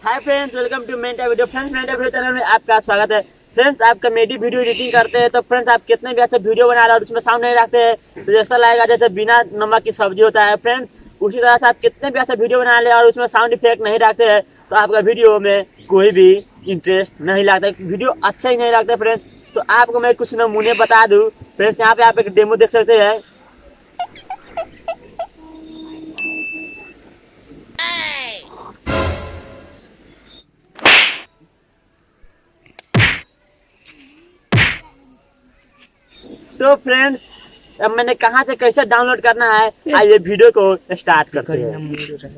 Hi friends, welcome to Menta video. Friends, Menta video channel में आपका स्वागत है। फ्रेंड्स, आप कॉमेडी वीडियो एडिटिंग करते हैं तो फ्रेंड्स आप कितने भी अच्छा वीडियो बना रहे हैं और उसमें साउंड नहीं रखते हैं तो जैसा लगेगा जैसे बिना नमक की सब्जी होता है। फ्रेंड्स, उसी तरह से आप कितने भी अच्छा वीडियो बना ले और उसमें साउंड इफेक्ट नहीं रखते हैं तो आपका वीडियो में कोई भी इंटरेस्ट नहीं लगता, वीडियो अच्छा ही नहीं लगता। फ्रेंड्स, तो आपको मैं कुछ नमूने बता दूँ। फ्रेंड्स, यहाँ पे आप एक डेमो देख सकते हैं। तो फ्रेंड्स, अब मैंने कहाँ से कैसे डाउनलोड करना है, आइए वीडियो को स्टार्ट करते हैं।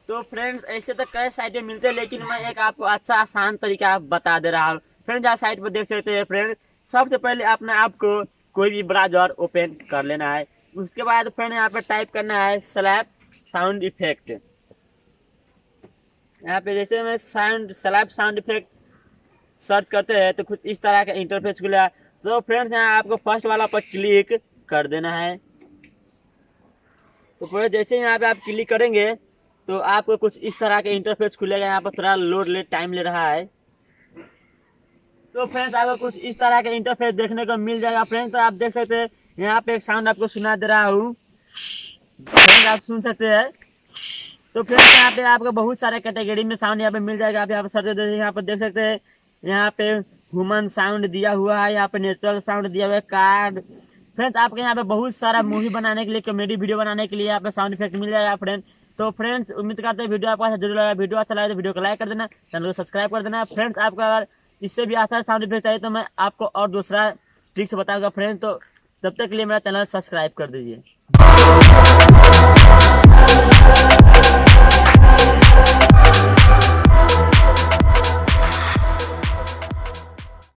तो फ्रेंड्स, ऐसे तो कई साइटें मिलते हैं लेकिन मैं एक आपको अच्छा आसान तरीका बता दे रहा हूँ। फ्रेंड्स, यहाँ साइट पर देख सकते हैं। फ्रेंड्स, सबसे पहले अपने आप को कोई भी ब्राउज़र ओपन कर लेना है। उसके बाद फ्रेंड यहाँ पे टाइप करना है स्लैप साउंड इफेक्ट। यहाँ पे जैसे मैं स्लैप साउंड इफेक्ट सर्च करते हैं तो कुछ इस तरह का इंटरफेस खुला। तो फ्रेंड्स, यहाँ आपको फर्स्ट वाला पर क्लिक कर देना है। तो फिर जैसे यहाँ पे आप क्लिक करेंगे तो आपको कुछ इस तरह का इंटरफेस खुलेगा। यहाँ पर थोड़ा लोड टाइम ले रहा है। तो फ्रेंड्स, आपको कुछ इस तरह का इंटरफेस देखने को मिल जाएगा। फ्रेंड्स, तो आप देख सकते हैं यहाँ पे एक साउंड आपको सुना दे रहा हूँ। फ्रेंड्स, आप सुन सकते हैं। तो फ्रेंड्स, यहाँ पे आपको बहुत सारे कैटेगरी में साउंड यहाँ पे मिल जाएगा। आप यहाँ पे सर्च यहाँ पर देख सकते हैं। यहाँ पे ह्यूमन साउंड दिया हुआ है, यहाँ पे नेचुरल साउंड दिया हुआ है, कार्ड। फ्रेंड्स, आपके यहाँ पे बहुत सारा मूवी बनाने के लिए, कॉमेडी वीडियो बनाने के लिए यहाँ पे साउंड इफेक्ट मिल जाएगा। फ्रेंड्स, तो फ्रेंड्स, उम्मीद करते हैं वीडियो आपको अच्छा जरूर लगा। वीडियो अच्छा लगा तो वीडियो को लाइक कर देना, चैनल को सब्सक्राइब कर देना। फ्रेंड्स, आपको अगर इससे भी आसान साउंड इफेक्ट चाहिए तो मैं आपको और दूसरा ट्रिक्स बताऊंगा। फ्रेंड्स, तो तब तक के लिए मेरा चैनल सब्सक्राइब कर दीजिए।